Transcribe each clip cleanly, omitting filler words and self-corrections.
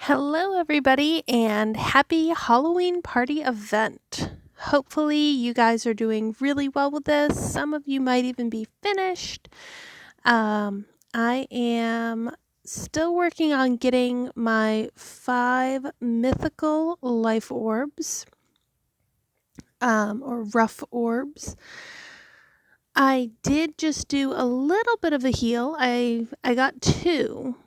Hello, everybody, and happy Halloween party event. Hopefully, you guys are doing really well with this. Some of you might even be finished. I am still working on getting my 5 mythical life orbs, or rough orbs. I did just do a little bit of a heal. I got 2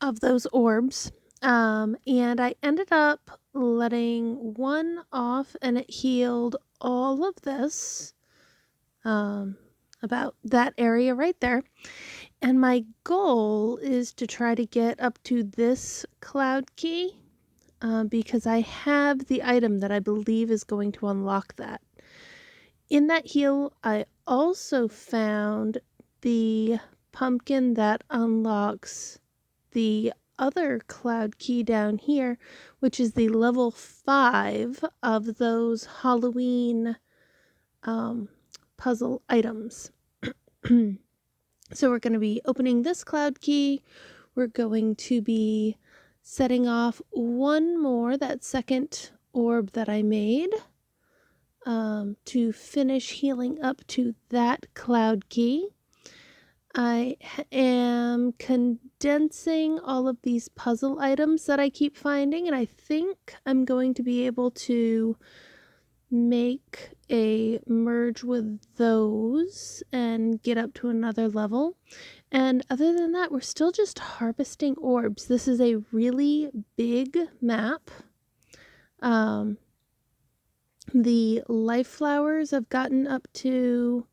of those orbs. And I ended up letting one off and it healed all of this, about that area right there. And my goal is to try to get up to this cloud key, because I have the item that I believe is going to unlock that. In that heal, I also found the pumpkin that unlocks the other cloud key down here, which is the level 5 of those Halloween puzzle items. So we're going to be opening this cloud key. We're going to be setting off one more, that second orb that I made, to finish healing up to that cloud key. I am condensing all of these puzzle items that I keep finding, and I think I'm going to be able to make a merge with those and get up to another level. And other than that, we're still just harvesting orbs. This is a really big map. The life flowers have gotten up to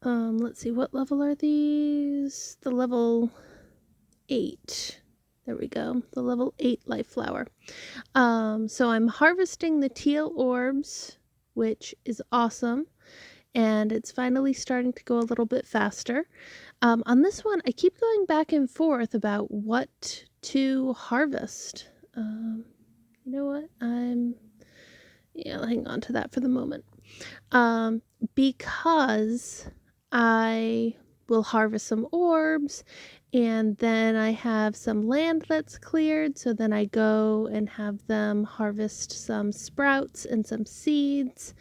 let's see, what level are these? The level 8. There we go. The level 8 life flower. So I'm harvesting the teal orbs, which is awesome. And it's finally starting to go a little bit faster. On this one, I keep going back and forth about what to harvest. You know what? I'll hang on to that for the moment. Because I will harvest some orbs and then I have some land that's cleared, so then I go and have them harvest some sprouts and some seeds,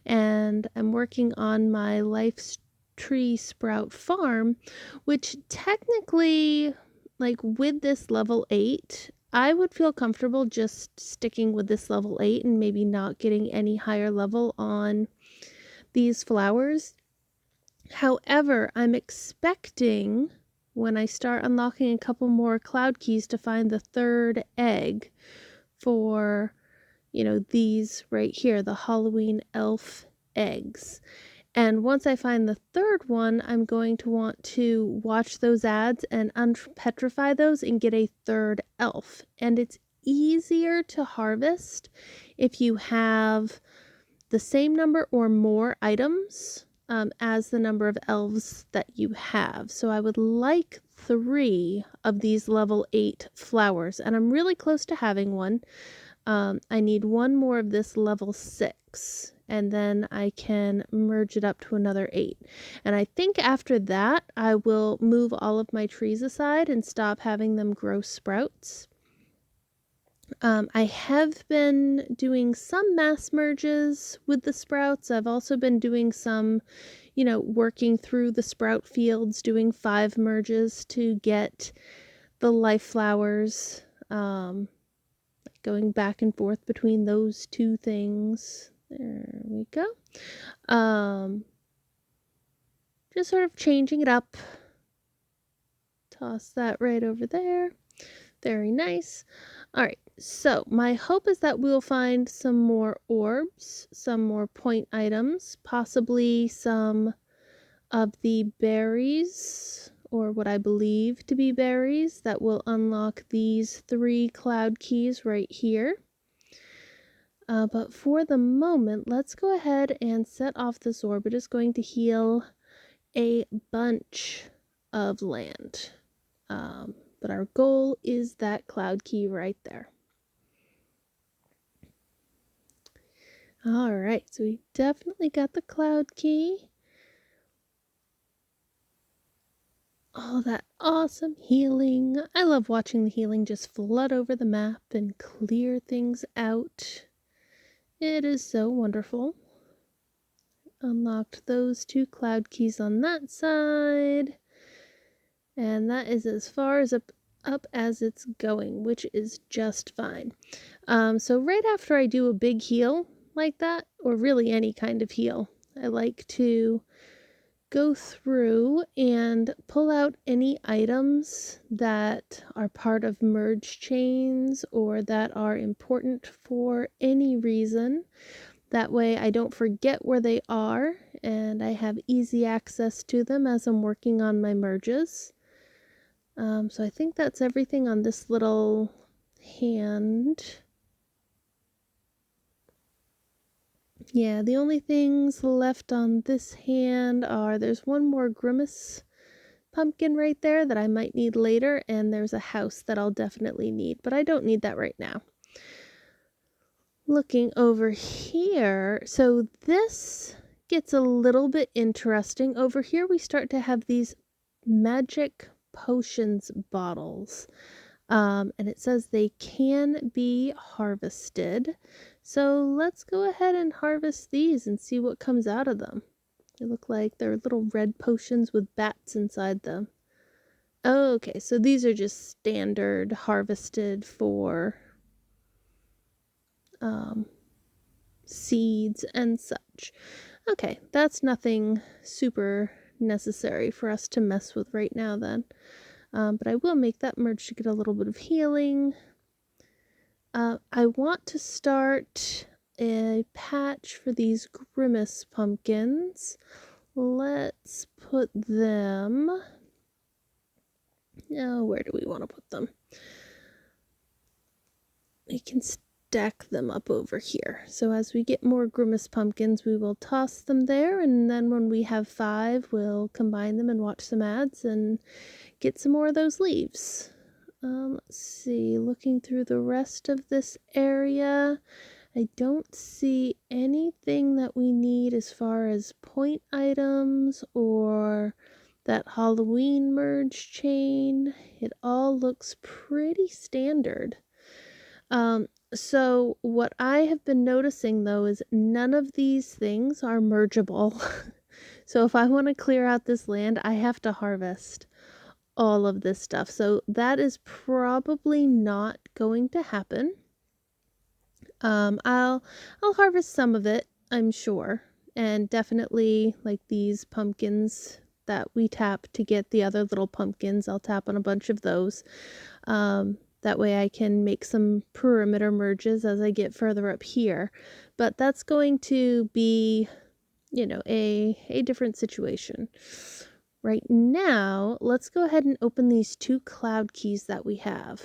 and I'm working on my life tree sprout farm, which technically, like with this level 8, I would feel comfortable just sticking with this level 8 and maybe not getting any higher level on these flowers. However, I'm expecting when I start unlocking a couple more cloud keys to find the third egg for, these right here, the Halloween elf eggs. And once I find the third one, I'm going to want to watch those ads and unpetrify those and get a third elf. And it's easier to harvest if you have the same number or more items as the number of elves that you have. So I would like 3 of these level 8 flowers, and I'm really close to having one. I need one more of this level 6, and then I can merge it up to another 8. And I think after that, I will move all of my trees aside and stop having them grow sprouts. I have been doing some mass merges with the sprouts. I've also been doing some, working through the sprout fields, doing 5 merges to get the life flowers, going back and forth between those 2 things. There we go. Just sort of changing it up. Toss that right over there. Very nice. All right, so my hope is that we'll find some more orbs, some more point items, possibly some of the berries, or what I believe to be berries, that will unlock these 3 cloud keys right here. But for the moment, let's go ahead and set off this orb. It is going to heal a bunch of land. But our goal is that cloud key right there. All right, so we definitely got the cloud key. Oh, that awesome healing. I love watching the healing just flood over the map and clear things out. It is so wonderful. Unlocked those 2 cloud keys on that side. And that is as far as up as it's going, which is just fine. So right after I do a big heal like that, or really any kind of heal, I like to go through and pull out any items that are part of merge chains or that are important for any reason. That way I don't forget where they are and I have easy access to them as I'm working on my merges. So I think that's everything on this little hand. Yeah, the only things left on this hand are there's one more Grimace pumpkin right there that I might need later, and there's a house that I'll definitely need, but I don't need that right now. Looking over here, so this gets a little bit interesting. Over here we start to have these magic potions bottles. And it says they can be harvested. So let's go ahead and harvest these and see what comes out of them. They look like they're little red potions with bats inside them. Oh, okay, so these are just standard harvested for seeds and such. Okay, that's nothing super necessary for us to mess with right now then. But I will make that merge to get a little bit of healing. I want to start a patch for these Grimace pumpkins. Let's put them... Now, where do we want to put them? We can stack them up over here. So as we get more Grimace pumpkins, we will toss them there, and then when we have 5, we'll combine them and watch some ads and get some more of those leaves. Let's see, looking through the rest of this area, I don't see anything that we need as far as point items or that Halloween merge chain. It all looks pretty standard. So what I have been noticing though is none of these things are mergeable. So if I want to clear out this land, I have to harvest all of this stuff. So that is probably not going to happen. I'll harvest some of it, I'm sure. And definitely like these pumpkins that we tap to get the other little pumpkins, I'll tap on a bunch of those. That way I can make some perimeter merges as I get further up here. But that's going to be, you know, a different situation. Right now, let's go ahead and open these 2 cloud keys that we have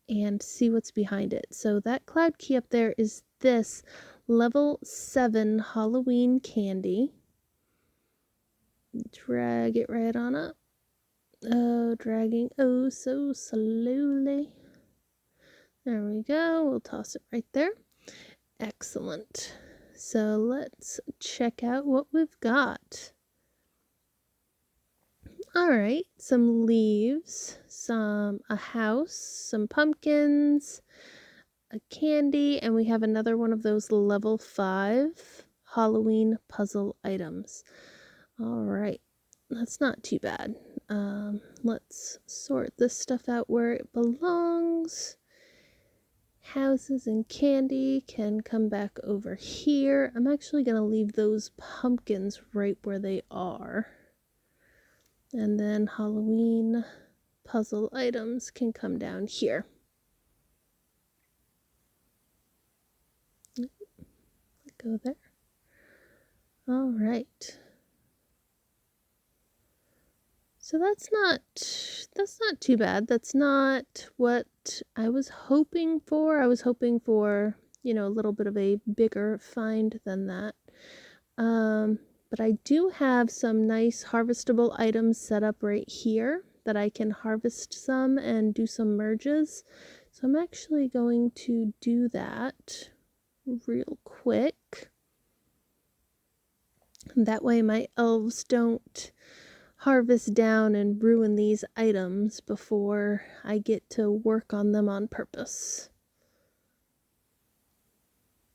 and see what's behind it. So that cloud key up there is this level 7 Halloween candy. Drag it right on up. Oh, dragging oh so slowly. There we go. We'll toss it right there. Excellent. So let's check out what we've got. All right, some leaves, a house, some pumpkins, a candy, and we have another one of those level 5 Halloween puzzle items. All right, that's not too bad. Let's sort this stuff out where it belongs. Houses and candy can come back over here. I'm actually going to leave those pumpkins right where they are. And then Halloween puzzle items can come down here. Go there. All right. So that's not too bad. That's not what I was hoping for. I was hoping for, you know, a little bit of a bigger find than that. But I do have some nice harvestable items set up right here that I can harvest some and do some merges. So I'm actually going to do that real quick. That way my elves don't harvest down and ruin these items before I get to work on them on purpose.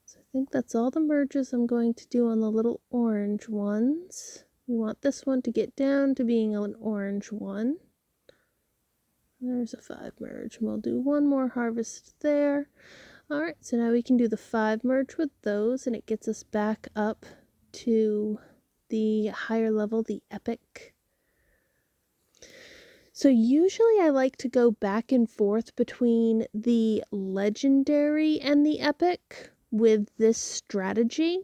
So I think that's all the merges I'm going to do on the little orange ones. We want this one to get down to being an orange one. There's a 5 merge, and we'll do one more harvest there. Alright, so now we can do the 5 merge with those, and it gets us back up to the higher level, the epic. So usually I like to go back and forth between the legendary and the epic with this strategy.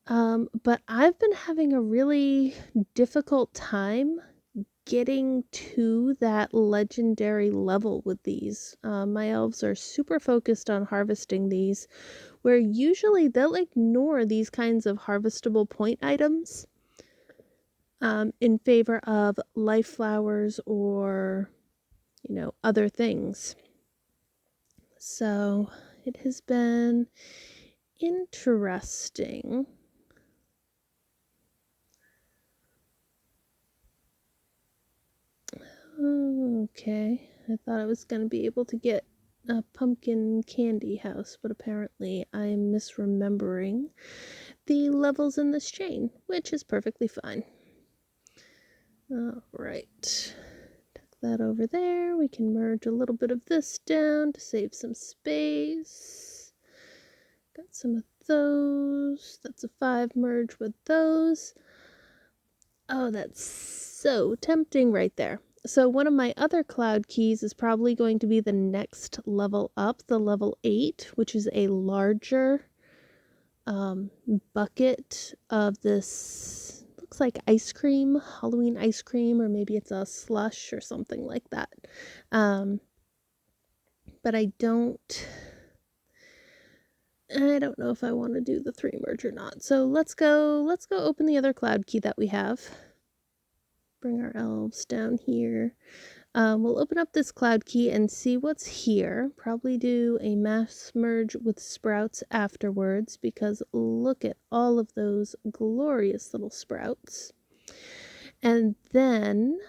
But I've been having a really difficult time getting to that legendary level with these. My elves are super focused on harvesting these, where usually they'll ignore these kinds of harvestable point items in favor of life flowers or, other things. So it has been interesting. Okay, I thought I was going to be able to get a pumpkin candy house, but apparently I'm misremembering the levels in this chain, which is perfectly fine. Alright, tuck that over there. We can merge a little bit of this down to save some space. Got some of those. That's a 5 merge with those. Oh, that's so tempting right there. So one of my other cloud keys is probably going to be the next level up, the level 8, which is a larger bucket of this, looks like ice cream, Halloween ice cream, or maybe it's a slush or something like that. But I don't know if I want to do the 3 merge or not. So let's go open the other cloud key that we have. Bring our elves down here. We'll open up this cloud key and see what's here. Probably do a mass merge with sprouts afterwards, because look at all of those glorious little sprouts. And then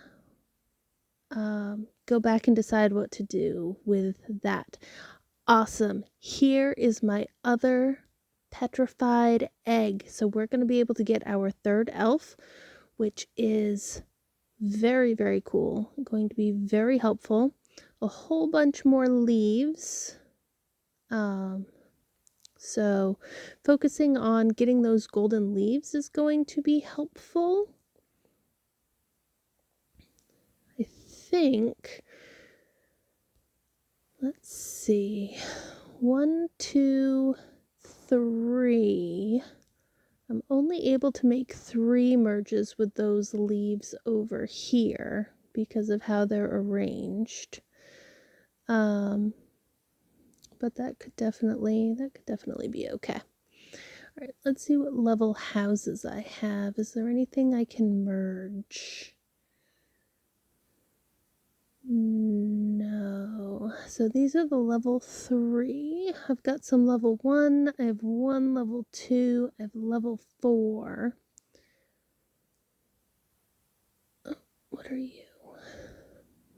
go back and decide what to do with that. Awesome. Here is my other petrified egg. So we're going to be able to get our 3rd elf, which is very, very cool. Going to be very helpful. A whole bunch more leaves. So focusing on getting those golden leaves is going to be helpful. I think. Let's see. 1, 2, 3. I'm only able to make 3 merges with those leaves over here because of how they're arranged. But that could definitely be okay. All right, let's see what level houses I have. Is there anything I can merge? No. So these are the level 3. I've got some level 1. I have 1 level 2. I have level 4. Oh, what are you?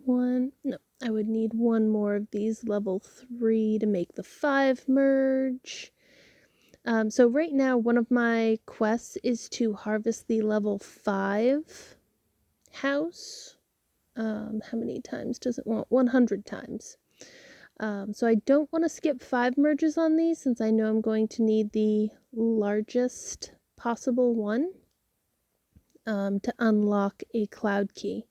1. No, I would need 1 more of these level 3 to make the 5 merge. So right now, one of my quests is to harvest the level 5 house. How many times does it want? 100 times. So I don't want to skip 5 merges on these, since I know I'm going to need the largest possible one to unlock a cloud key.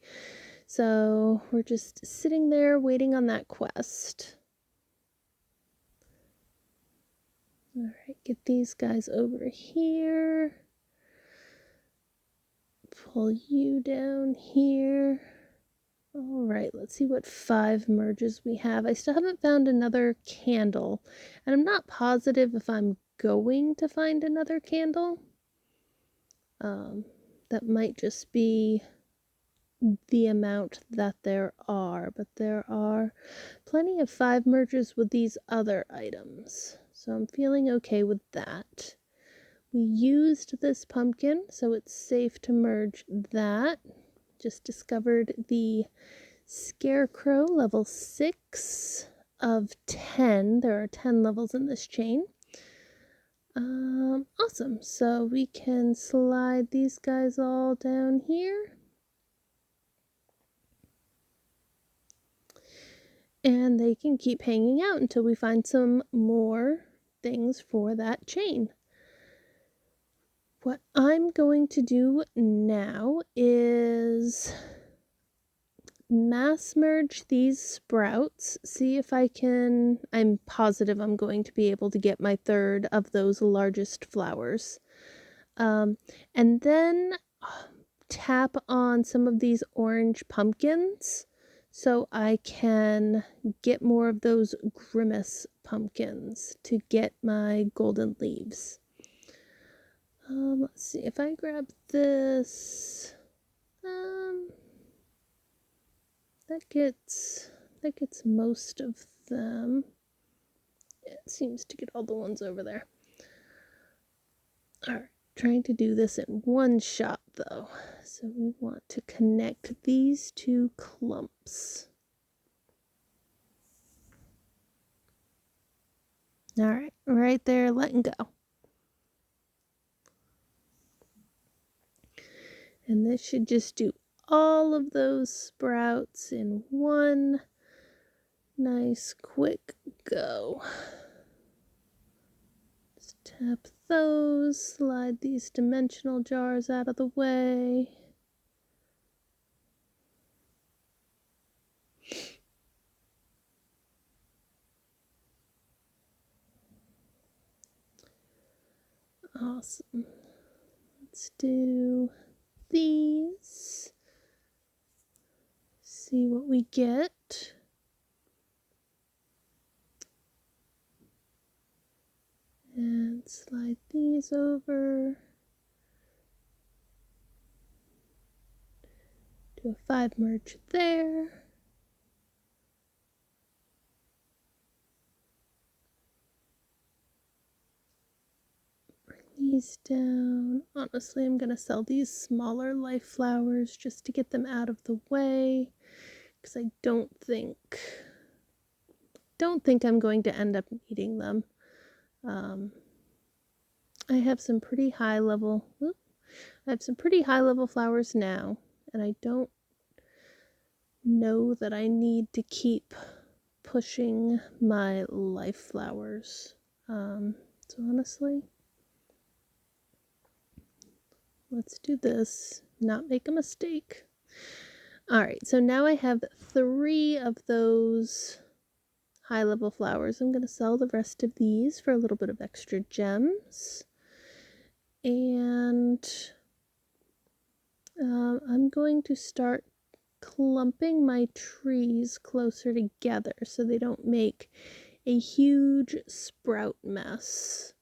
So we're just sitting there waiting on that quest. Alright, get these guys over here. Pull you down here. Alright, let's see what 5 merges we have. I still haven't found another candle, and I'm not positive if I'm going to find another candle. That might just be the amount that there are, but there are plenty of 5 merges with these other items, so I'm feeling okay with that. We used this pumpkin, so it's safe to merge that. Just discovered the Scarecrow level 6 of 10. There are 10 levels in this chain. Awesome. So we can slide these guys all down here. And they can keep hanging out until we find some more things for that chain. What I'm going to do now is mass merge these sprouts, see if I can, I'm positive I'm going to be able to get my third of those largest flowers. And then tap on some of these orange pumpkins so I can get more of those grimace pumpkins to get my golden leaves. Let's see if I grab this. That gets most of them. It seems to get all the ones over there. All right, trying to do this in one shot though. So we want to connect these two clumps. All right, right there, letting go. And this should just do all of those sprouts in one nice quick go. Just tap those, slide these dimensional jars out of the way. Awesome. Let's do these. See what we get. And slide these over. Do a 5 merge there. Bring these down. Honestly, I'm going to sell these smaller life flowers just to get them out of the way, because I don't think I'm going to end up needing them. I have some pretty high level flowers now, and I don't know that I need to keep pushing my life flowers. So honestly, let's do this, not make a mistake. All right, so now I have 3 of those high level flowers. I'm going to sell the rest of these for a little bit of extra gems. And I'm going to start clumping my trees closer together so they don't make a huge sprout mess.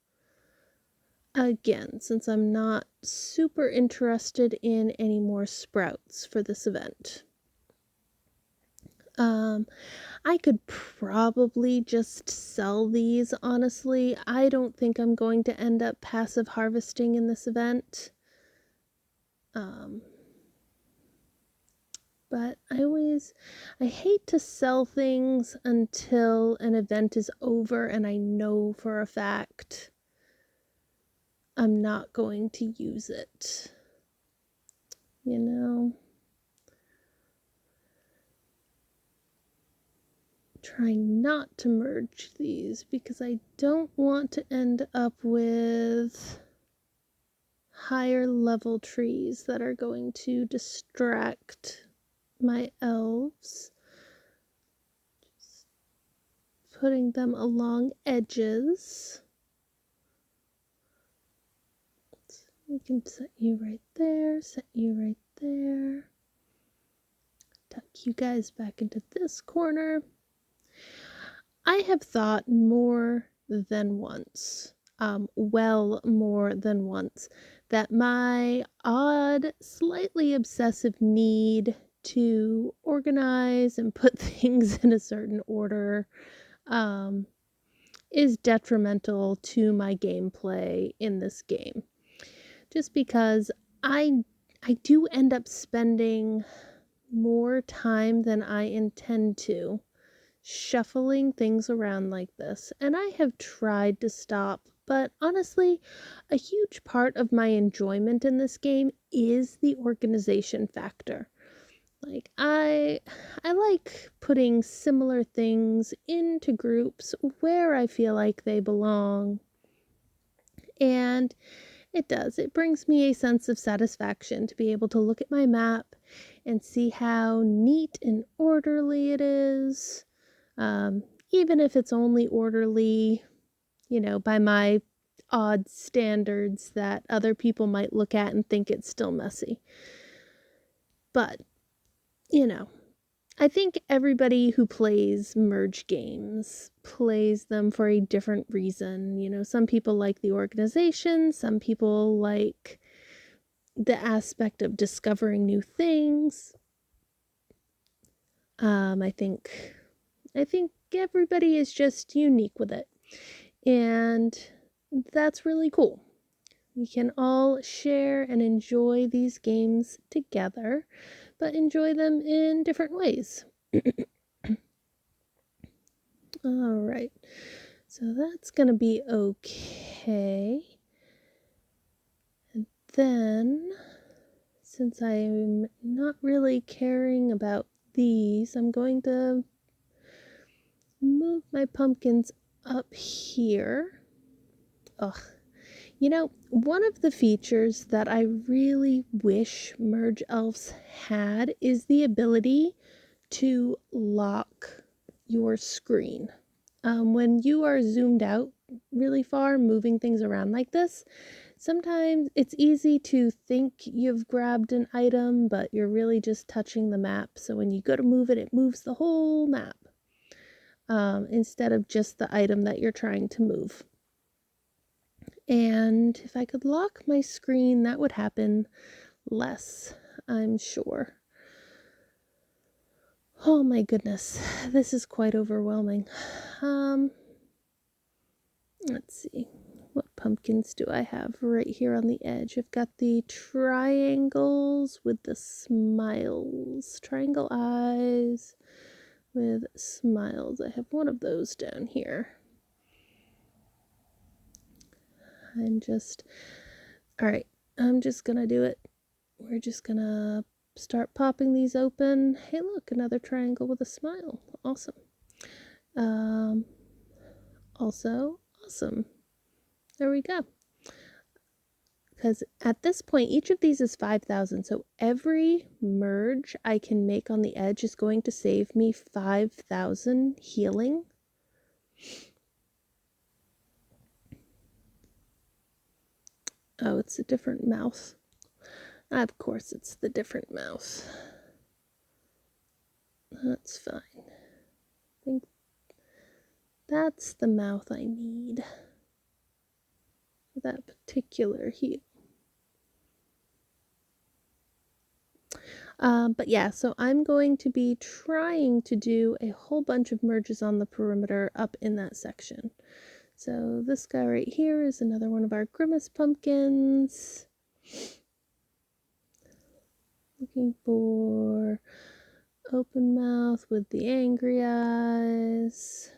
Again, since I'm not super interested in any more sprouts for this event. I could probably just sell these, honestly. I don't think I'm going to end up passive harvesting in this event. But I hate to sell things until an event is over and I know for a fact I'm not going to use it. You know? Trying not to merge these because I don't want to end up with higher level trees that are going to distract my elves. Just putting them along edges. We can set you right there, set you right there. Tuck you guys back into this corner. I have thought more than once, well more than once, that my odd, slightly obsessive need to organize and put things in a certain order is detrimental to my gameplay in this game. Just because I I do end up spending more time than I intend to shuffling things around like this, and I have tried to stop, but honestly, a huge part of my enjoyment in this game is the organization factor. Like I like putting similar things into groups where I feel like they belong. And it does. It brings me a sense of satisfaction to be able to look at my map and see how neat and orderly it is. Um, Even if it's only orderly, by my odd standards that other people might look at and think it's still messy. But, you know, I think everybody who plays merge games plays them for a different reason. Some people like the organization, some people like the aspect of discovering new things. I think everybody is just unique with it. And that's really cool. We can all share and enjoy these games together, but enjoy them in different ways. All right. So that's going to be okay. And then, since I'm not really caring about these, I'm going to move my pumpkins up here. Ugh. One of the features that I really wish Merge Elves had is the ability to lock your screen. When you are zoomed out really far, moving things around like this, sometimes it's easy to think you've grabbed an item, but you're really just touching the map. So when you go to move it, it moves the whole map instead of just the item that you're trying to move. And if I could lock my screen, that would happen less, I'm sure. Oh my goodness, this is quite overwhelming. Let's see. What pumpkins do I have right here on the edge? I've got the triangles with the smiles. Triangle eyes with smiles. I have one of those down here. Alright, I'm just gonna do it. We're just gonna start popping these open. Hey look, another triangle with a smile. Awesome. Also, awesome. There we go. Because at this point, each of these is 5,000. So every merge I can make on the edge is going to save me 5,000 healing. Oh, it's a different mouth. Of course, it's the different mouth. That's fine. I think that's the mouth I need for that particular heal. But yeah, so I'm going to be trying to do a whole bunch of merges on the perimeter up in that section. So this guy right here is another one of our Grimace pumpkins. Looking for open mouth with the angry eyes.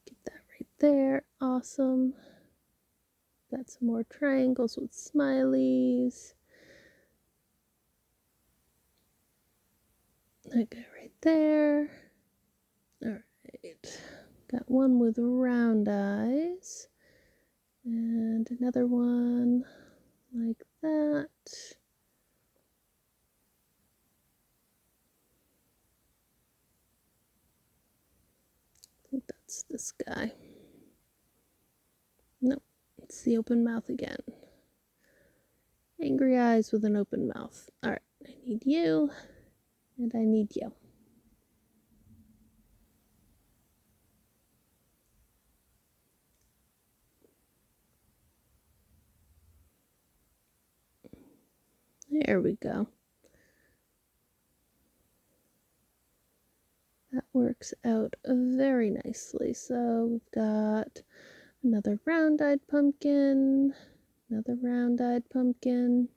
Get that right there. Awesome. Got some more triangles with smileys. That guy right there. Alright. Got one with round eyes. And another one like that. I think that's this guy. Nope, it's the open mouth again. Angry eyes with an open mouth. Alright, I need you, and I need you. There we go. That works out very nicely. So we've got another round-eyed pumpkin, Another round-eyed pumpkin.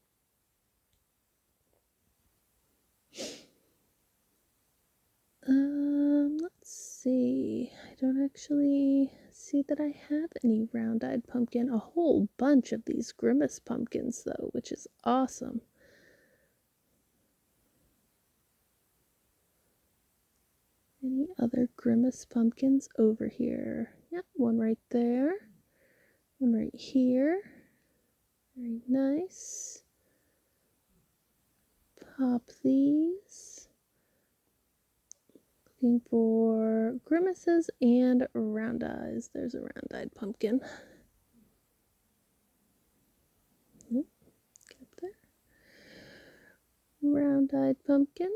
Let's see. I don't actually see that I have any round-eyed pumpkin. A whole bunch of these Grimace pumpkins, though, which is awesome. Any other Grimace pumpkins over here? Yep, one right there. One right here. Very nice. Pop these. Looking for Grimaces and round eyes. There's a round-eyed pumpkin. Get up there. Round-eyed pumpkin.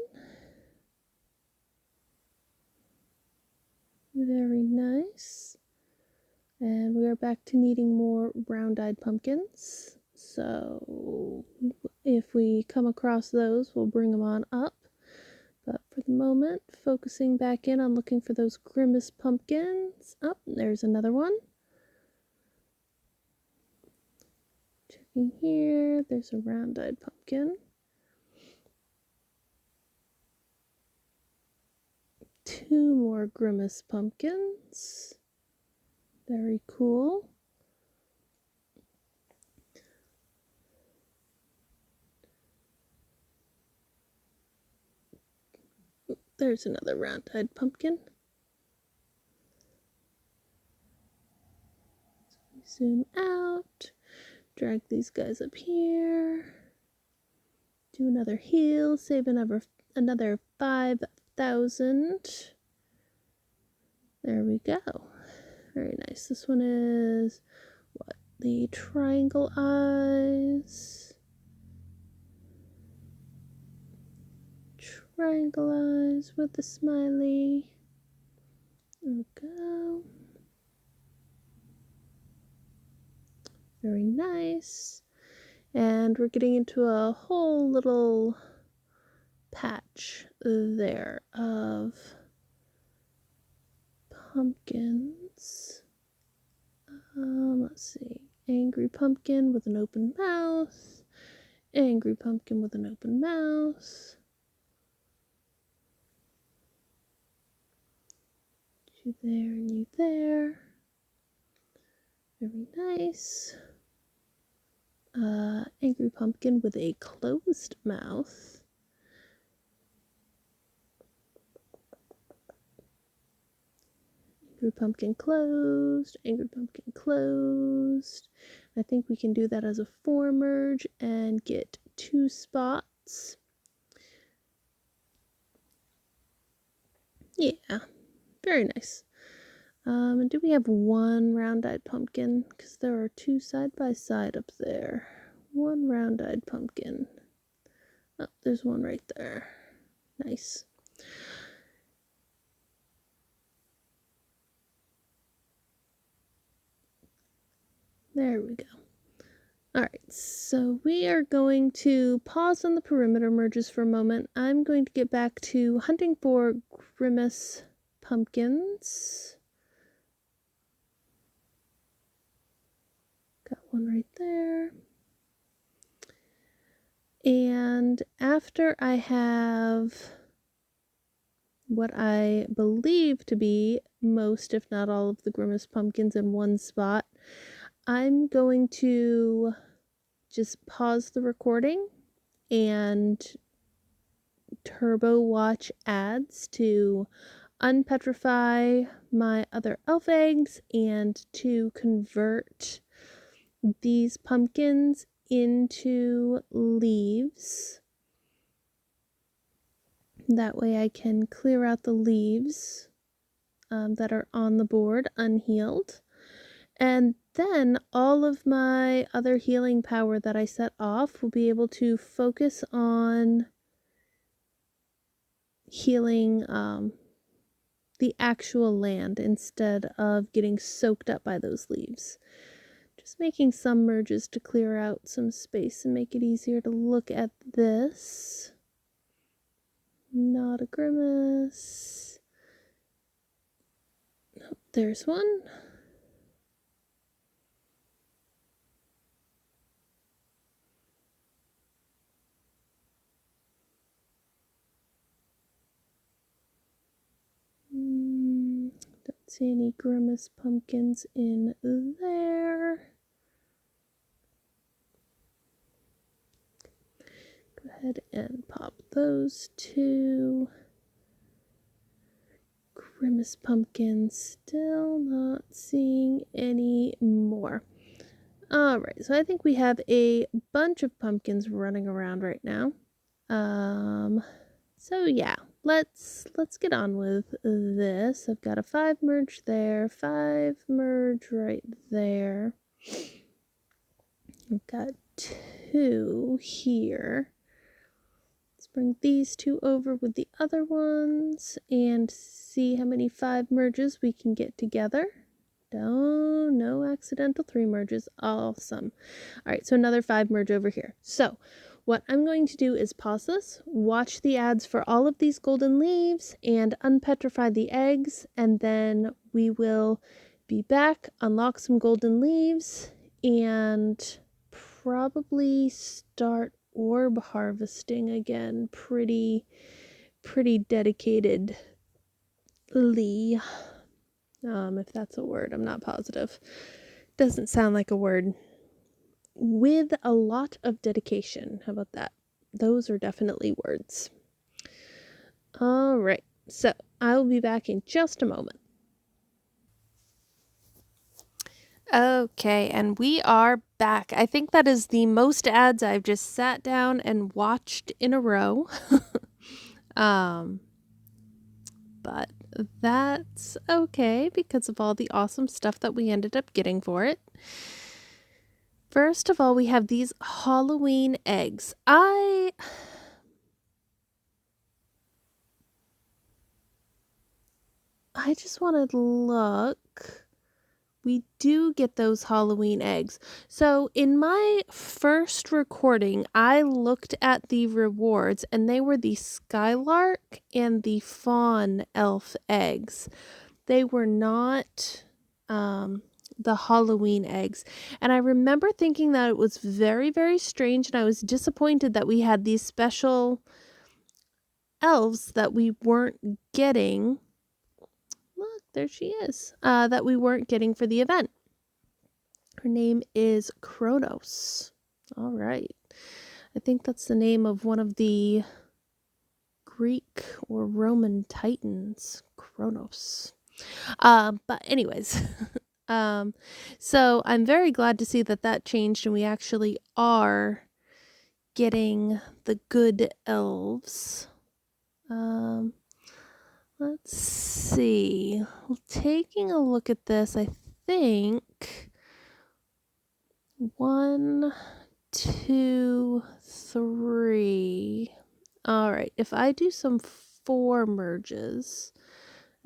Very nice. And we are back to needing more round-eyed pumpkins. So if we come across those, we'll bring them on up. But for the moment, focusing back in on looking for those Grimace pumpkins. Oh, there's another one. Checking here, there's a round-eyed pumpkin. Two more Grimace pumpkins. Very cool. There's another round-eyed pumpkin. Zoom out. Drag these guys up here. Do another heal. Save another 5,000. There we go. Very nice. This one is what? The triangle eyes. Triangle eyes with the smiley. There we go. Very nice. And we're getting into a whole little patch there of pumpkins. Let's see. Angry pumpkin with an open mouth. Angry pumpkin with an open mouth. You there and you there. Very nice. Angry pumpkin with a closed mouth. Angry pumpkin closed. Angry pumpkin closed. I think we can do that as a 4 merge and get 2 spots. Yeah, very nice. And do we have one round-eyed pumpkin? Because there are 2 side by side up there. One round-eyed pumpkin. Oh, there's one right there. Nice. There we go. Alright, so we are going to pause on the perimeter merges for a moment. I'm going to get back to hunting for Grimace pumpkins. Got one right there. And after I have what I believe to be most, if not all, of the Grimace pumpkins in one spot, I'm going to just pause the recording and turbo watch ads to unpetrify my other elf eggs and to convert these pumpkins into leaves. That way I can clear out the leaves that are on the board unhealed. And then all of my other healing power that I set off will be able to focus on healing the actual land instead of getting soaked up by those leaves. Just making some merges to clear out some space and make it easier to look at this. Not a Grimace. Nope, there's one. See any Grimace pumpkins in there. Go ahead and pop those two. Grimace pumpkins, still not seeing any more. Alright, so I think we have a bunch of pumpkins running around right now. So yeah, let's get on with this. I've got a 5 merge there, 5 merge right there. I've got 2 here. Let's bring these 2 over with the other ones and see how many 5 merges we can get together. No accidental 3 merges. Awesome. All right, so another 5 merge over here. So what I'm going to do is pause this, watch the ads for all of these golden leaves, and unpetrify the eggs, and then we will be back, unlock some golden leaves, and probably start orb harvesting again pretty dedicatedly. If that's a word, I'm not positive. Doesn't sound like a word. With a lot of dedication. How about that? Those are definitely words. All right, so I will be back in just a moment. Okay, and we are back. I think that is the most ads I've just sat down and watched in a row. But that's okay because of all the awesome stuff that we ended up getting for it. First of all, we have these Halloween eggs. I just want to look. We do get those Halloween eggs. So in my first recording, I looked at the rewards and they were the Skylark and the Fawn Elf eggs. They were not the Halloween eggs. And I remember thinking that it was very, very strange, and I was disappointed that we had these special elves that we weren't getting. Look, there she is. That we weren't getting for the event. Her name is Kronos. All right. I think that's the name of one of the Greek or Roman titans, Kronos. But anyways, so I'm very glad to see that changed and we actually are getting the good elves. Let's see. Taking a look at this, I think 1, 2, 3. All right, if I do some 4 merges,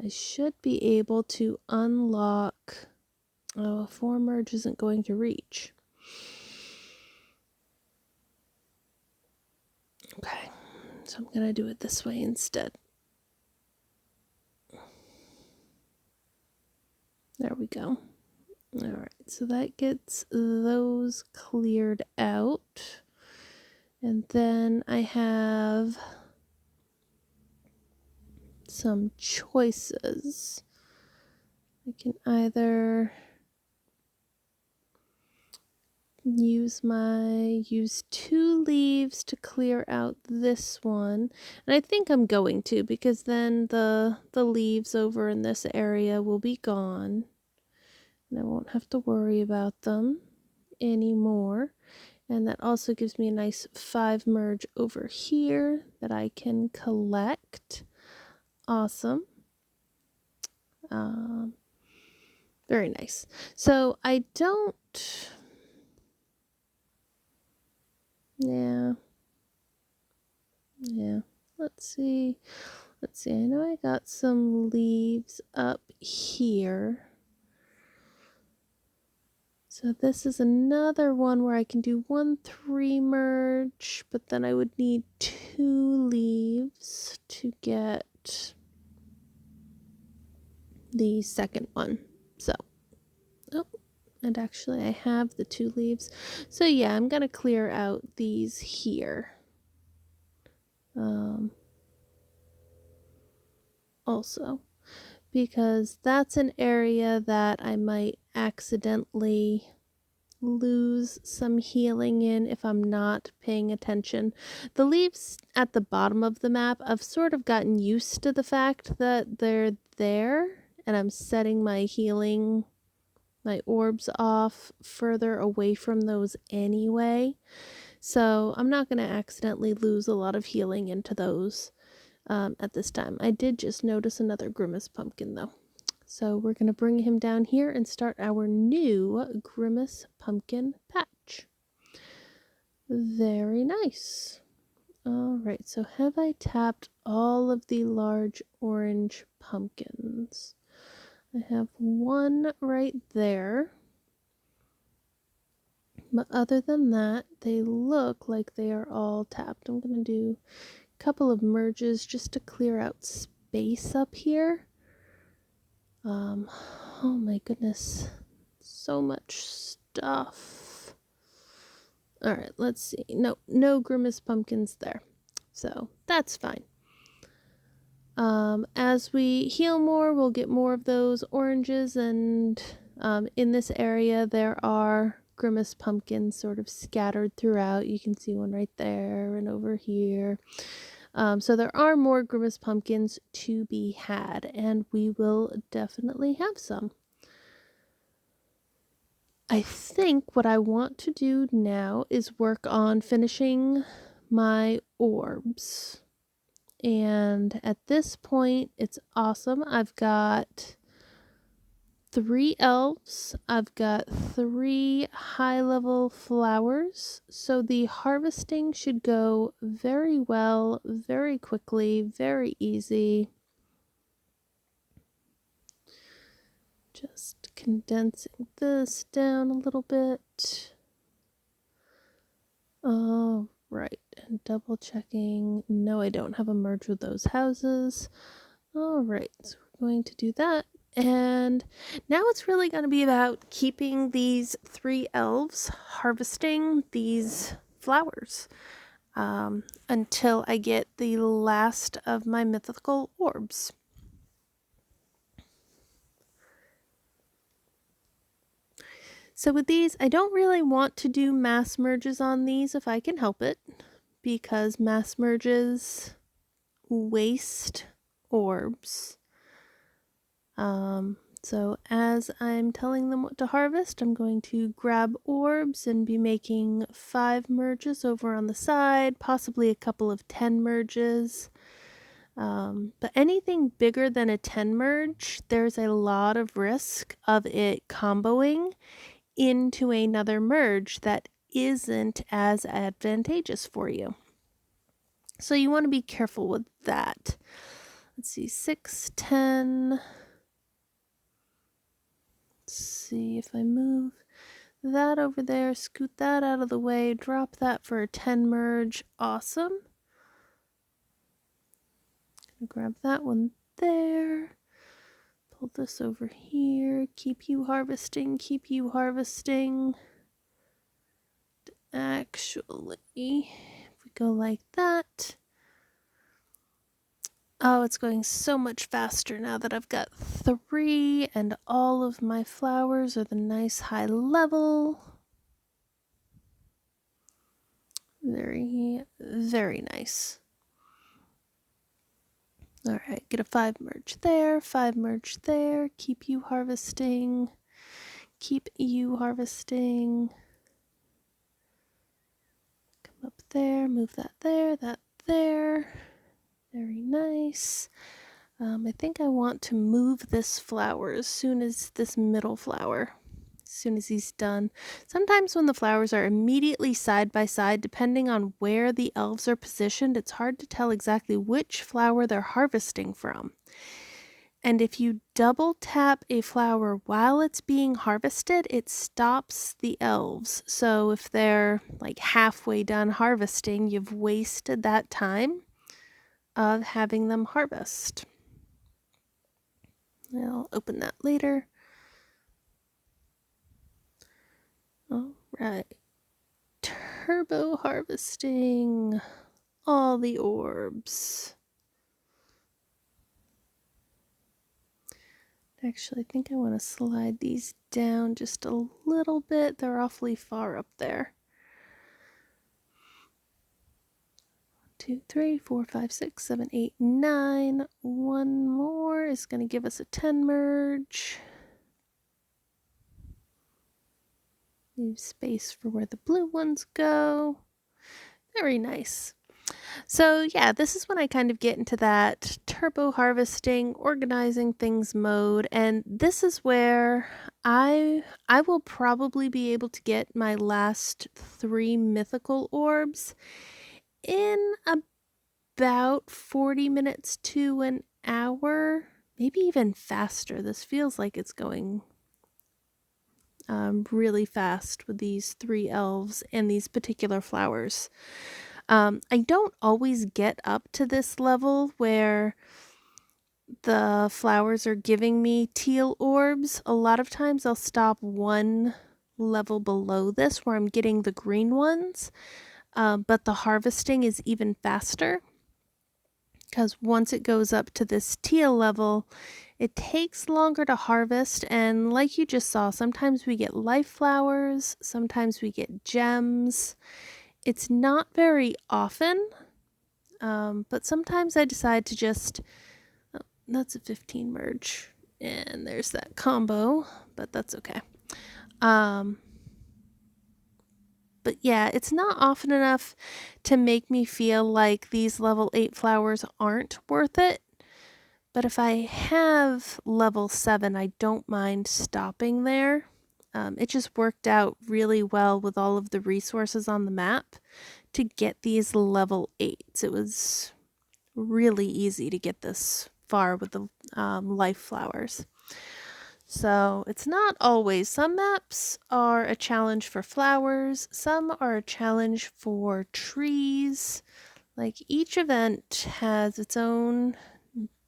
I should be able to unlock. Oh, 4 merge isn't going to reach. Okay, so I'm gonna do it this way instead. There we go. All right, so that gets those cleared out. And then I have some choices. I can either use 2 leaves to clear out this one, and I think I'm going to, because then the leaves over in this area will be gone and I won't have to worry about them anymore. And that also gives me a nice 5 merge over here that I can collect. Awesome. Very nice. So I don't. Yeah. Let's see. I know I got some leaves up here. So this is another one where I can do 1 3 merge, but then I would need 2 leaves to get the second one. So, and actually I have the 2 leaves. So yeah, I'm gonna clear out these here. Also, because that's an area that I might accidentally lose some healing in if I'm not paying attention. The leaves at the bottom of the map, I've sort of gotten used to the fact that they're there, and I'm setting my healing, my orbs off further away from those anyway. So I'm not going to accidentally lose a lot of healing into those at this time. I did just notice another Grimace Pumpkin though. So we're going to bring him down here and start our new Grimace Pumpkin patch. Very nice. Alright, so have I tapped all of the large orange pumpkins? I have one right there. But other than that, they look like they are all tapped. I'm going to do a couple of merges just to clear out space up here. Oh my goodness, so much stuff. All right, let's see. No Grimace pumpkins there, so that's fine. As we heal more, we'll get more of those oranges, and in this area there are Grimace pumpkins sort of scattered throughout. You can see one right there and over here. So there are more Grimace pumpkins to be had, and we will definitely have some. I think what I want to do now is work on finishing my orbs. And at this point, it's awesome. I've got 3 elves. I've got 3 high-level flowers. So the harvesting should go very well, very quickly, very easy. Just condensing this down a little bit. Oh, right. And double checking. No, I don't have a merge with those houses. All right, so we're going to do that. And now it's really going to be about keeping these 3 elves harvesting these flowers until I get the last of my mythical orbs. So with these, I don't really want to do mass merges on these if I can help it, because mass merges waste orbs. So as I'm telling them what to harvest, I'm going to grab orbs and be making 5 merges over on the side, possibly a couple of 10 merges. But anything bigger than a 10 merge, there's a lot of risk of it comboing into another merge that isn't as advantageous for you. So you want to be careful with that. Let's see, 6, 10. Let's see if I move that over there, scoot that out of the way, drop that for a 10 merge. Awesome. Grab that one there. Pull this over here. Keep you harvesting, keep you harvesting. Actually, if we go like that. Oh, it's going so much faster now that I've got 3 and all of my flowers are the nice high level. Very, very nice. All right, get a 5 merge there, 5 merge there. Keep you harvesting. Keep you harvesting. Come up there, move that there, that there. Very nice. I think I want to move this flower as soon as this middle flower, as soon as he's done. Sometimes when the flowers are immediately side by side, depending on where the elves are positioned, it's hard to tell exactly which flower they're harvesting from. And if you double tap a flower while it's being harvested, it stops the elves. So if they're like halfway done harvesting, you've wasted that time of having them harvest. I'll open that later. All right. Turbo harvesting all the orbs. Actually, I think I want to slide these down just a little bit. They're awfully far up there. 2, 3, 4, 5, 6, 7, 8, 9. One more is going to give us a 10 merge. Leave space for where the blue ones go. Very nice. So yeah, this is when I kind of get into that turbo harvesting, organizing things mode, and this is where I will probably be able to get my last 3 mythical orbs in about 40 minutes to an hour, maybe even faster. This feels like it's going really fast with these 3 elves and these particular flowers. I don't always get up to this level where the flowers are giving me teal orbs. A lot of times I'll stop one level below this where I'm getting the green ones, but the harvesting is even faster because once it goes up to this teal level, it takes longer to harvest, and like you just saw, sometimes we get life flowers, sometimes we get gems. It's not very often, but sometimes I decide to just, oh, that's a 15 merge, and there's that combo, but that's okay. But yeah, it's not often enough to make me feel like these level 8 flowers aren't worth it. But if I have level 7, I don't mind stopping there. It just worked out really well with all of the resources on the map to get these level 8s. It was really easy to get this far with the life flowers. So it's not always. Some maps are a challenge for flowers, some are a challenge for trees. Like each event has its own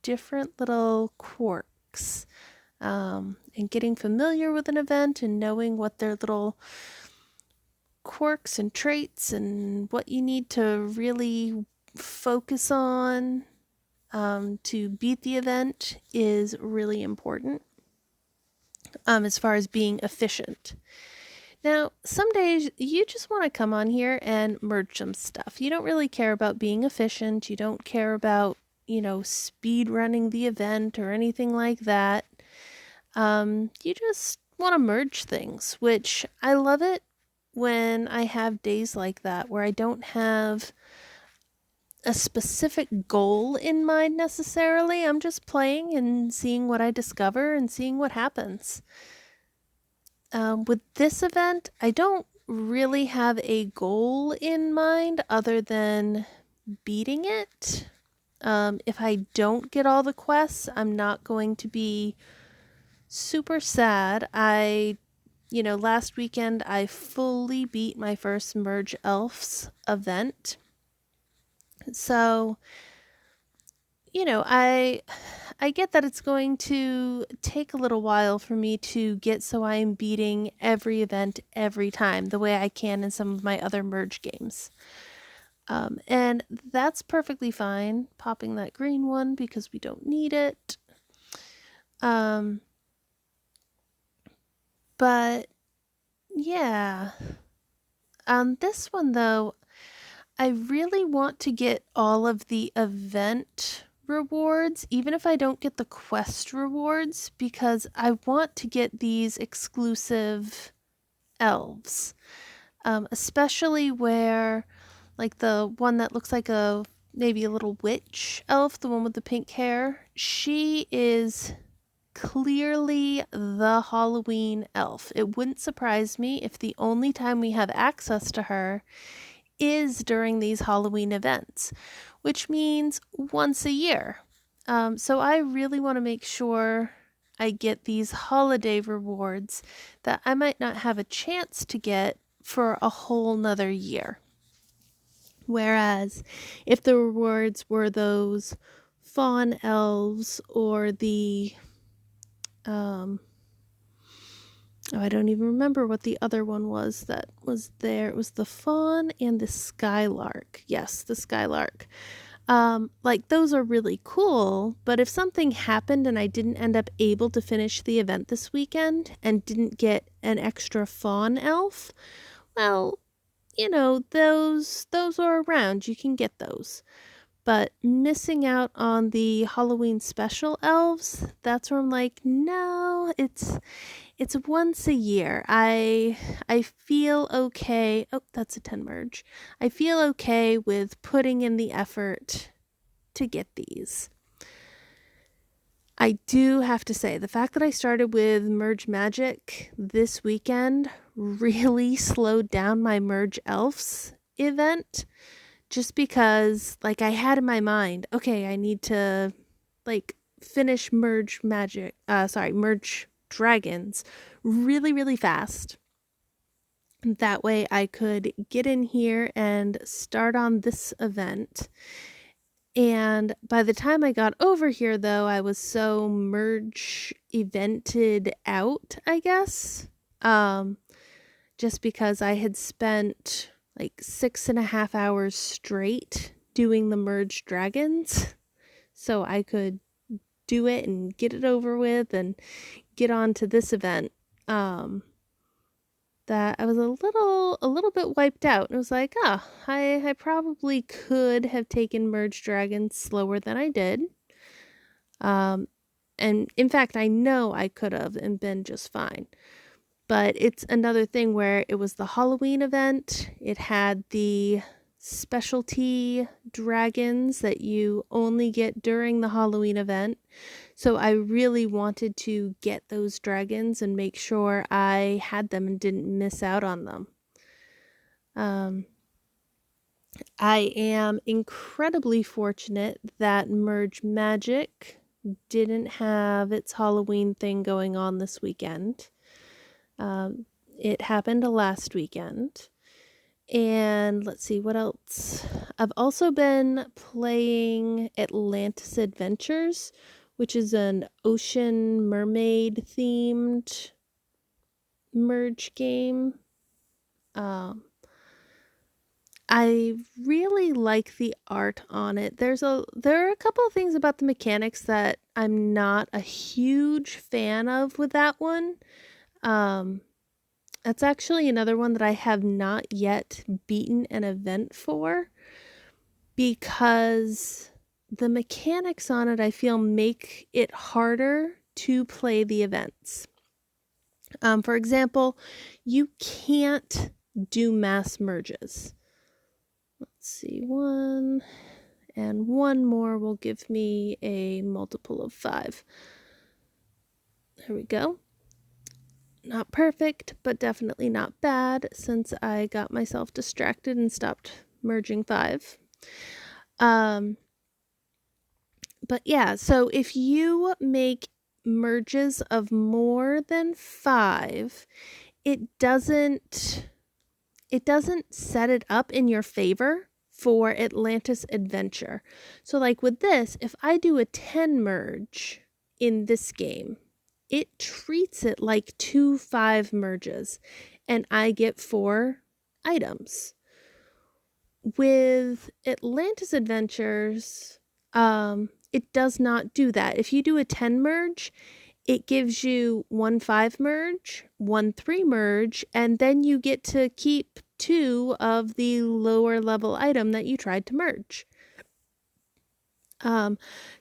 different little quirks. And getting familiar with an event and knowing what their little quirks and traits and what you need to really focus on to beat the event is really important as far as being efficient. Now, some days you just want to come on here and merge some stuff. You don't really care about being efficient. You don't care about, speed running the event or anything like that. You just want to merge things, which I love it when I have days like that where I don't have a specific goal in mind necessarily. I'm just playing and seeing what I discover and seeing what happens. With this event, I don't really have a goal in mind other than beating it. If I don't get all the quests, I'm not going to be super sad. Last weekend I fully beat my first Merge Elves event. So, I get that it's going to take a little while for me to get so I am beating every event every time the way I can in some of my other Merge games. And that's perfectly fine, popping that green one because we don't need it. But yeah, on this one though, I really want to get all of the event rewards, even if I don't get the quest rewards, because I want to get these exclusive elves. Especially where, like the one that looks like maybe a little witch elf, the one with the pink hair, she is clearly the Halloween elf. It wouldn't surprise me if the only time we have access to her is during these Halloween events, which means once a year. So I really want to make sure I get these holiday rewards that I might not have a chance to get for a whole nother year. Whereas if the rewards were those fawn elves or the I don't even remember what the other one was that was there. It was the fawn and the skylark. Yes, the skylark. Like those are really cool, but if something happened and I didn't end up able to finish the event this weekend and didn't get an extra fawn elf, well, those are around. You can get those. But missing out on the Halloween special elves, that's where I'm like, no, it's once a year. I feel okay. Oh, that's a 10 merge. I feel okay with putting in the effort to get these. I do have to say, the fact that I started with Merge Magic this weekend really slowed down my Merge Elves event, just because I had in my mind, okay, I need to finish Merge Dragons really, really fast. That way I could get in here and start on this event. And by the time I got over here, though, I was so merge evented out, I guess. Just because I had spent 6.5 hours straight doing the merge dragons. So I could do it and get it over with and get on to this event. That I was a little bit wiped out. It was like, I probably could have taken Merge Dragons slower than I did. And in fact, I know I could have and been just fine. But it's another thing where it was the Halloween event. It had the specialty dragons that you only get during the Halloween event. So I really wanted to get those dragons and make sure I had them and didn't miss out on them. I am incredibly fortunate that Merge Magic didn't have its Halloween thing going on this weekend. It happened last weekend. And let's see, what else? I've also been playing Atlantis Adventures, which is an ocean mermaid themed merge game. I really like the art on it. There are a couple of things about the mechanics that I'm not a huge fan of with that one. That's actually another one that I have not yet beaten an event for, because the mechanics on it, I feel, make it harder to play the events. For example, you can't do mass merges. Let's see, 1 and 1 more will give me a multiple of 5. There we go. Not perfect, but definitely not bad, since I got myself distracted and stopped merging 5. But yeah, so if you make merges of more than 5, it doesn't set it up in your favor for Atlantis Adventure. So with this, if I do a 10 merge in this game, it treats it like 2 5 merges, and I get 4 items. With Atlantis Adventures, it does not do that. If you do a 10 merge, it gives you 1 5 merge, 1 3 merge, and then you get to keep 2 of the lower level item that you tried to merge.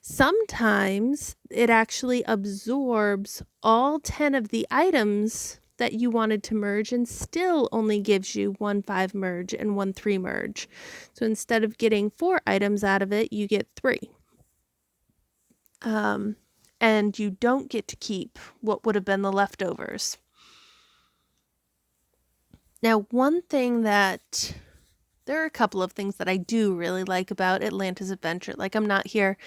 Sometimes it actually absorbs all 10 of the items that you wanted to merge and still only gives you 1 5 merge and 1 3 merge. So instead of getting 4 items out of it, you get 3. And you don't get to keep what would have been the leftovers. Now, there are a couple of things that I do really like about Atlantis Adventure. I'm not here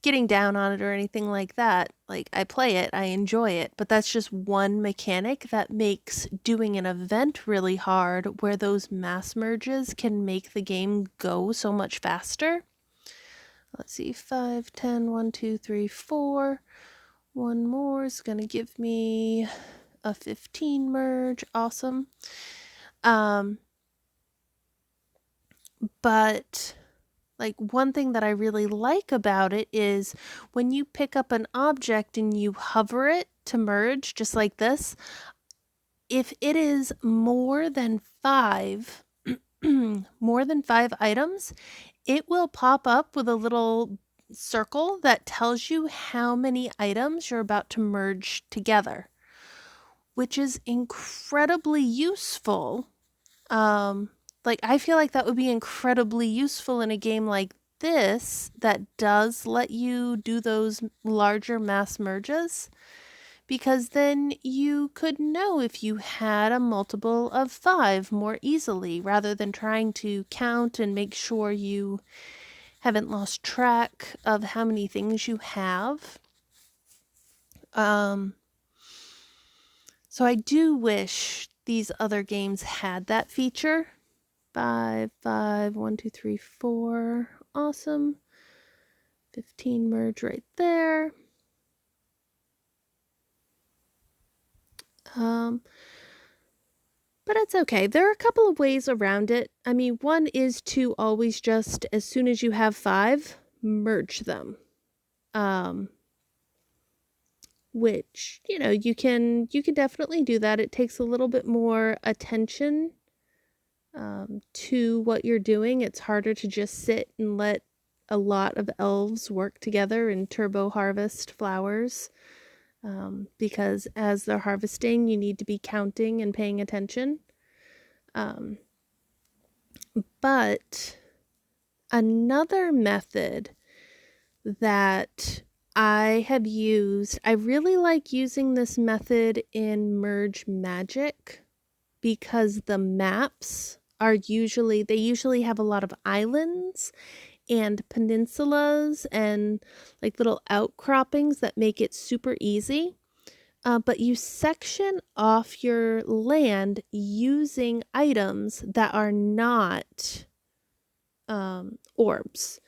getting down on it or anything like that. I play it, I enjoy it, but that's just one mechanic that makes doing an event really hard, where those mass merges can make the game go so much faster. Let's see, 5, 10, 1, 2, 3, 4. 1 more is going to give me a 15 merge. Awesome. But Like, one thing that I really like about it is when you pick up an object and you hover it to merge, just like this, if it is more than 5, more than 5 items, it will pop up with a little circle that tells you how many items you're about to merge together, which is incredibly useful. Like, I feel like that would be incredibly useful in a game like this that does let you do those larger mass merges, because then you could know if you had a multiple of 5 more easily rather than trying to count and make sure you haven't lost track of how many things you have. So I do wish these other games had that feature. 5, 5, 1, 2, 3, 4. Awesome. 15 merge right there. But it's okay. There are a couple of ways around it. I mean, one is to always just, as soon as you have 5, merge them. Which, you can definitely do that. It takes a little bit more attention to what you're doing. It's harder to just sit and let a lot of elves work together and turbo harvest flowers, because as they're harvesting, you need to be counting and paying attention. But another method that I have used, I really like using this method in Merge Magic, because the maps they usually have a lot of islands and peninsulas and like little outcroppings that make it super easy. But you section off your land using items that are not orbs.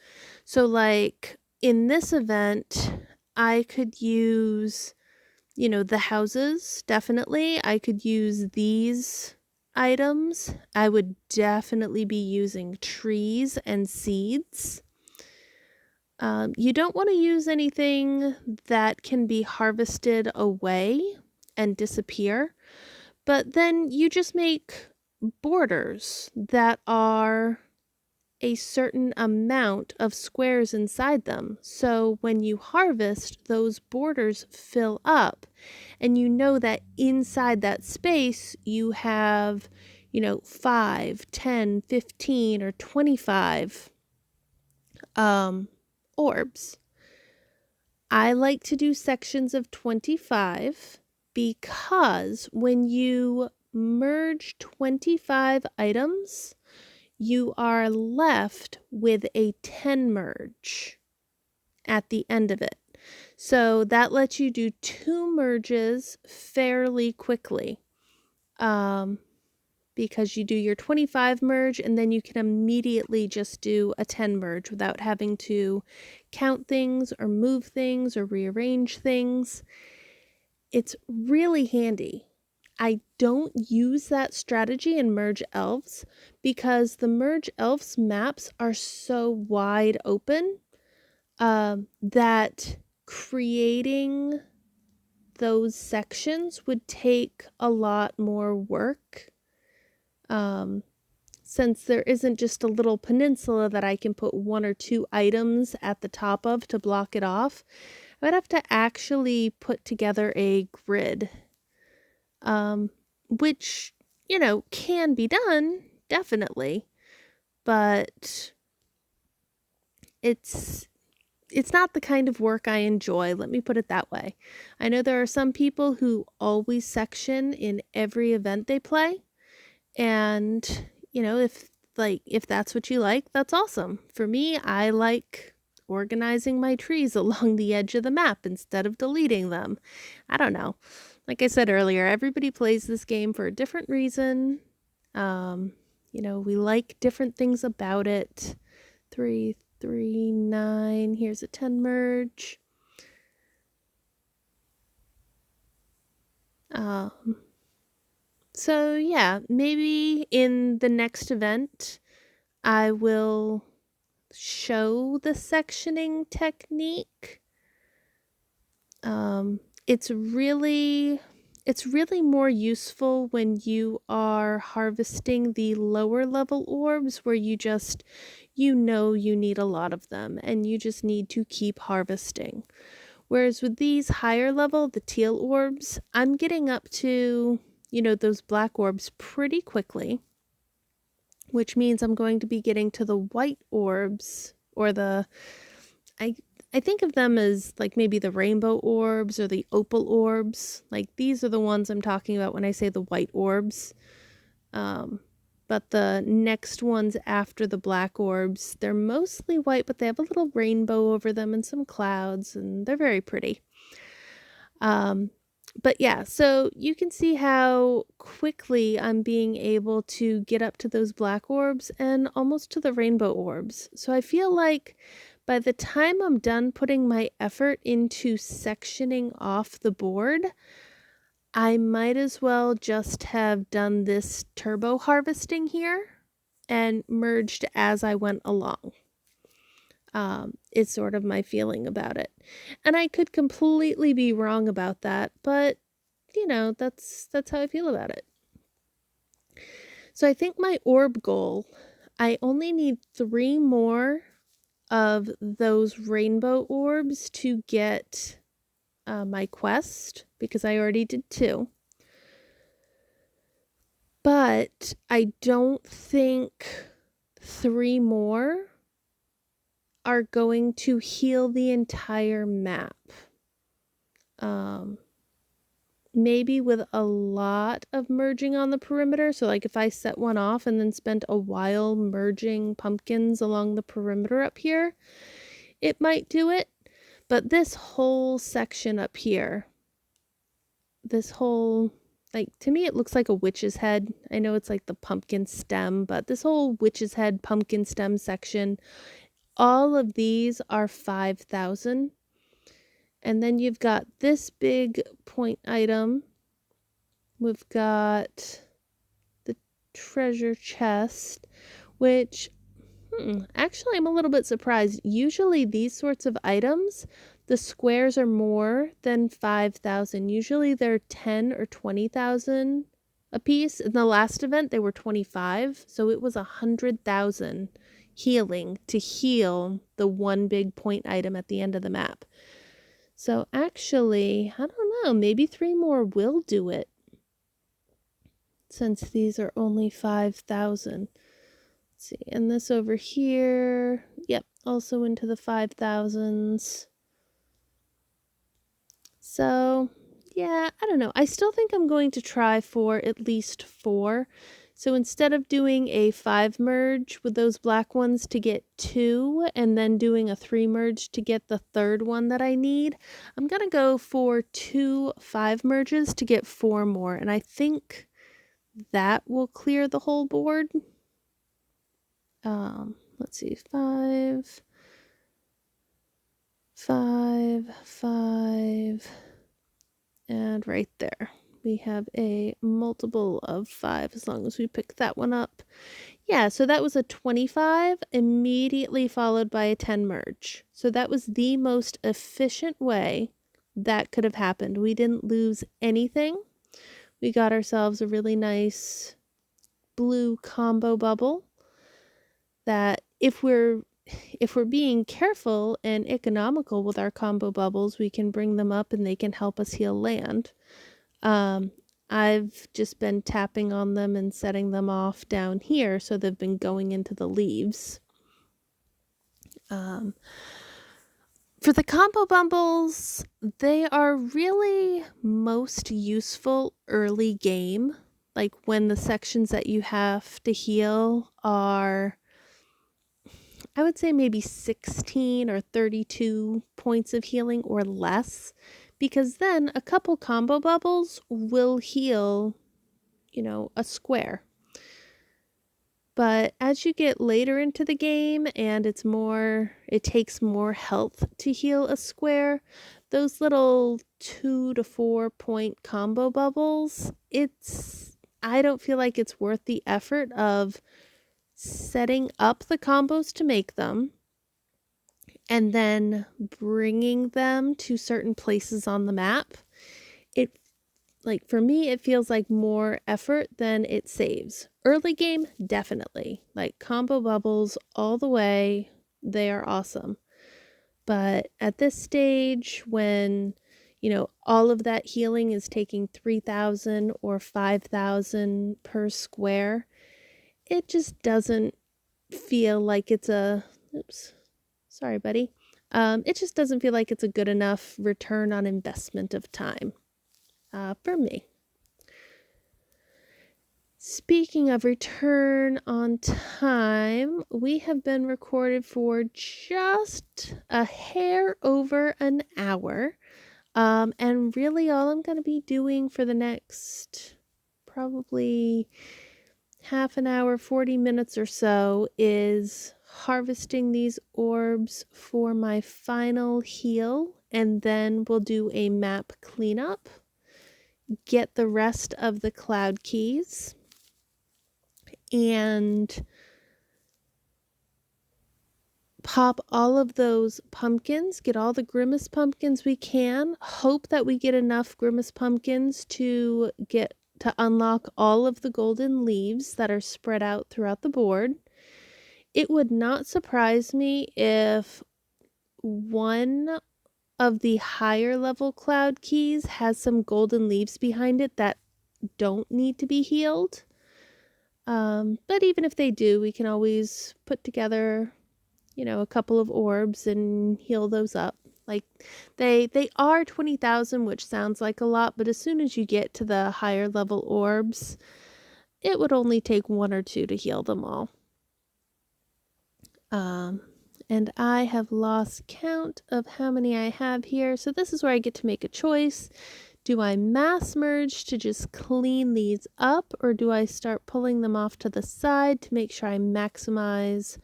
So like in this event, I could use, the houses, definitely. I could use these items. I would definitely be using trees and seeds. You don't want to use anything that can be harvested away and disappear, but then you just make borders that are a certain amount of squares inside them. So when you harvest, those borders fill up, and you know that inside that space you have, 5, 10, 15, or 25 orbs. I like to do sections of 25 because when you merge 25 items, you are left with a 10 merge at the end of it. So that lets you do 2 merges fairly quickly, because you do your 25 merge and then you can immediately just do a 10 merge without having to count things or move things or rearrange things. It's really handy. I don't use that strategy in Merge Elves because the Merge Elves maps are so wide open that creating those sections would take a lot more work. Since there isn't just a little peninsula that I can put 1 or 2 items at the top of to block it off, I would have to actually put together a grid. Which, can be done, definitely, but it's not the kind of work I enjoy, let me put it that way. I know there are some people who always section in every event they play, and, if that's what you like, that's awesome. For me, I like organizing my trees along the edge of the map instead of deleting them. I don't know. Like I said earlier, everybody plays this game for a different reason. We like different things about it. 3, 3, 9. Here's a 10 merge. So yeah, maybe in the next event, I will show the sectioning technique. It's really more useful when you are harvesting the lower level orbs where you need a lot of them and you just need to keep harvesting. Whereas with these higher level, the teal orbs, I'm getting up to, those black orbs pretty quickly, which means I'm going to be getting to the white orbs, or I think of them as like maybe the rainbow orbs or the opal orbs. Like these are the ones I'm talking about when I say the white orbs. But the next ones after the black orbs, they're mostly white, but they have a little rainbow over them and some clouds, and they're very pretty. But yeah, so you can see how quickly I'm being able to get up to those black orbs and almost to the rainbow orbs. So I feel like by the time I'm done putting my effort into sectioning off the board, I might as well just have done this turbo harvesting here and merged as I went along. Is sort of my feeling about it. And I could completely be wrong about that, but that's how I feel about it. So I think my orb goal, I only need 3 more of those rainbow orbs to get my quest, because I already did 2. But I don't think 3 more are going to heal the entire map. Maybe with a lot of merging on the perimeter. So like if I set one off and then spent a while merging pumpkins along the perimeter up here, it might do it. But this whole section up here, this whole, like, to me it looks like a witch's head. I know it's like the pumpkin stem, but this whole witch's head pumpkin stem section, all of these are 5,000. And then you've got this big point item. We've got the treasure chest, which, actually I'm a little bit surprised. Usually these sorts of items, the squares are more than 5,000. Usually they're 10 or 20,000 a piece. In the last event, they were 25. So it was 100,000 healing to heal the one big point item at the end of the map. So actually, I don't know, maybe 3 more will do it, since these are only 5,000. Let's see, and this over here, yep, also into the 5,000s. So, yeah, I don't know. I still think I'm going to try for at least 4. So instead of doing a 5 merge with those black ones to get 2, and then doing a 3 merge to get the third one that I need, I'm going to go for 2 5 merges to get 4 more. And I think that will clear the whole board. Let's see, 5, 5, 5, and right there. We have a multiple of 5 as long as we pick that one up. Yeah, so that was a 25 immediately followed by a 10 merge. So that was the most efficient way that could have happened. We didn't lose anything. We got ourselves a really nice blue combo bubble that if we're being careful and economical with our combo bubbles, we can bring them up and they can help us heal land. I've just been tapping on them and setting them off down here, so they've been going into the leaves. For the combo bubbles, they are really most useful early game, like when the sections that you have to heal are, I would say maybe 16 or 32 points of healing or less, because then a couple combo bubbles will heal, a square. But as you get later into the game and it takes more health to heal a square, those little 2 to 4 point combo bubbles, I don't feel like it's worth the effort of setting up the combos to make them, and then bringing them to certain places on the map, it, like, for me, it feels like more effort than it saves. Early game, definitely. Like, combo bubbles all the way. They are awesome. But at this stage, when, all of that healing is taking 3,000 or 5,000 per square, it just doesn't feel like it's a, oops, sorry, buddy. It just doesn't feel like it's a good enough return on investment of time for me. Speaking of return on time, we have been recorded for just a hair over an hour. And really all I'm going to be doing for the next probably half an hour, 40 minutes or so is harvesting these orbs for my final heal, and then we'll do a map cleanup, get the rest of the cloud keys, and pop all of those pumpkins, get all the Grimace pumpkins we can, hope that we get enough Grimace pumpkins to unlock all of the golden leaves that are spread out throughout the board. It would not surprise me if one of the higher level cloud keys has some golden leaves behind it that don't need to be healed. But even if they do, we can always put together, a couple of orbs and heal those up. Like, they are 20,000, which sounds like a lot, but as soon as you get to the higher level orbs, it would only take 1 or 2 to heal them all. And I have lost count of how many I have here. So this is where I get to make a choice. Do I mass merge to just clean these up, or do I start pulling them off to the side to make sure I maximize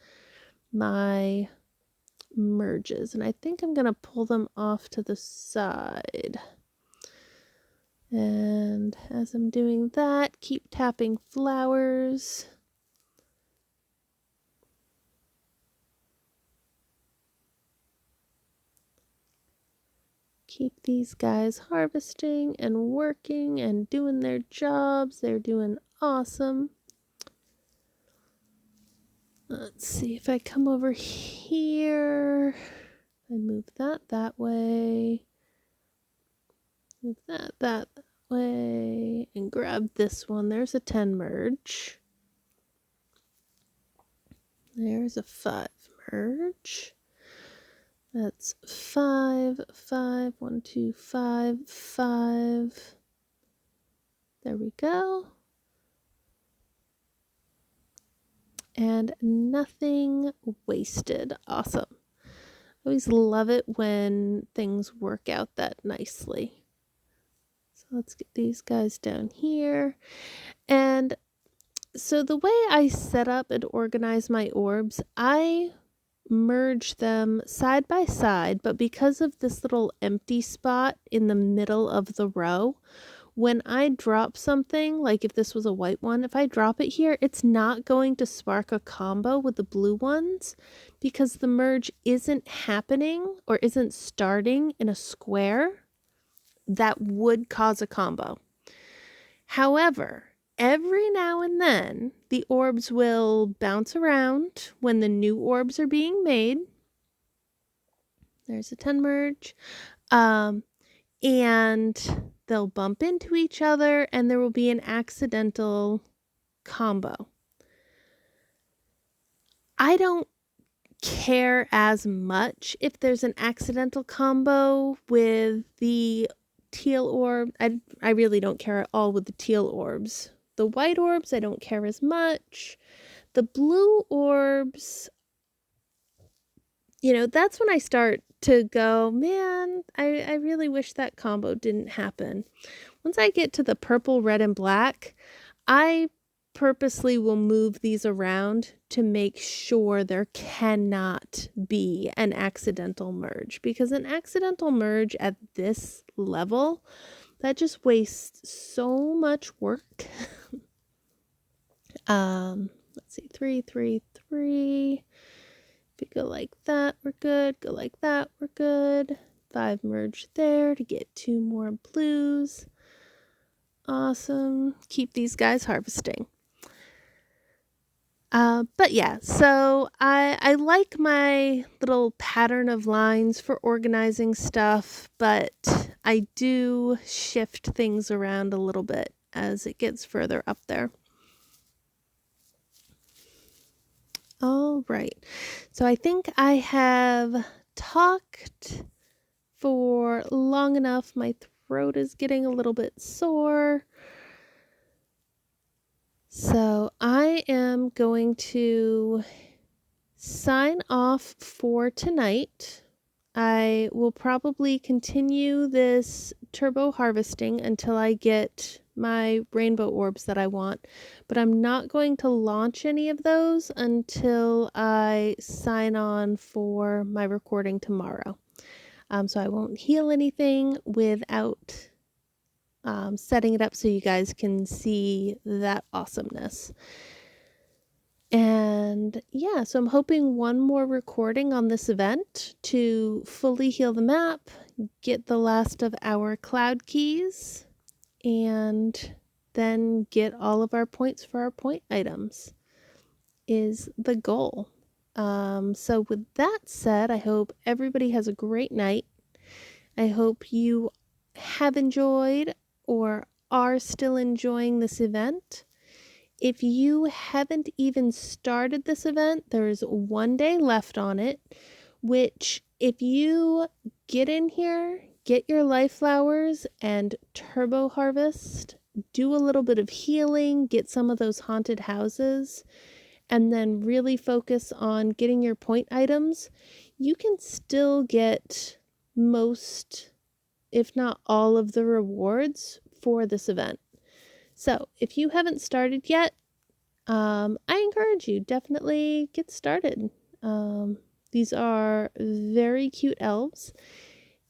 my merges? And I think I'm going to pull them off to the side. And as I'm doing that, keep tapping flowers. Keep these guys harvesting and working and doing their jobs. They're doing awesome. Let's see if I come over here. I move that way. Move that way. And grab this one. There's a 10 merge. There's a 5 merge. That's 5, 5, 1, 2, 5, 5. There we go. And nothing wasted. Awesome. I always love it when things work out that nicely. So let's get these guys down here. And so the way I set up and organize my orbs, I merge them side by side, but because of this little empty spot in the middle of the row, when I drop something, like if this was a white one, if I drop it here, it's not going to spark a combo with the blue ones because the merge isn't happening or isn't starting in a square that would cause a combo. However, every now and then, the orbs will bounce around when the new orbs are being made. There's a 10 merge. And they'll bump into each other and there will be an accidental combo. I don't care as much if there's an accidental combo with the teal orb. I really don't care at all with the teal orbs. The white orbs, I don't care as much. The blue orbs, that's when I start to go, man, I really wish that combo didn't happen. Once I get to the purple, red, and black, I purposely will move these around to make sure there cannot be an accidental merge, because an accidental merge at this level, that just wastes so much work. Let's see, 3, 3, 3. If we go like that, we're good. Go like that, we're good. 5 merge there to get 2 more blues. Awesome. Keep these guys harvesting. But yeah, so I like my little pattern of lines for organizing stuff, but I do shift things around a little bit as it gets further up there. All right, so I think I have talked for long enough. My throat is getting a little bit sore. So I am going to sign off for tonight. I will probably continue this turbo harvesting until I get my rainbow orbs that I want, but I'm not going to launch any of those until I sign on for my recording tomorrow. So I won't heal anything without setting it up so you guys can see that awesomeness. And yeah, so I'm hoping one more recording on this event to fully heal the map, get the last of our cloud keys, and then get all of our points for our point items is the goal. So with that said, I hope everybody has a great night. I hope you have enjoyed or are still enjoying this event. If you haven't even started this event, there's 1 day left on it, which if you get in here, get your life flowers and turbo harvest, do a little bit of healing, get some of those haunted houses, and then really focus on getting your point items, you can still get most, if not all, of the rewards for this event. So if you haven't started yet, I encourage you, definitely get started. These are very cute elves,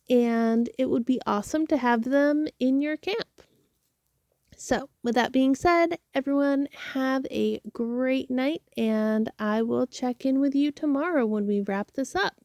and it would be awesome to have them in your camp. So with that being said, everyone have a great night, and I will check in with you tomorrow when we wrap this up.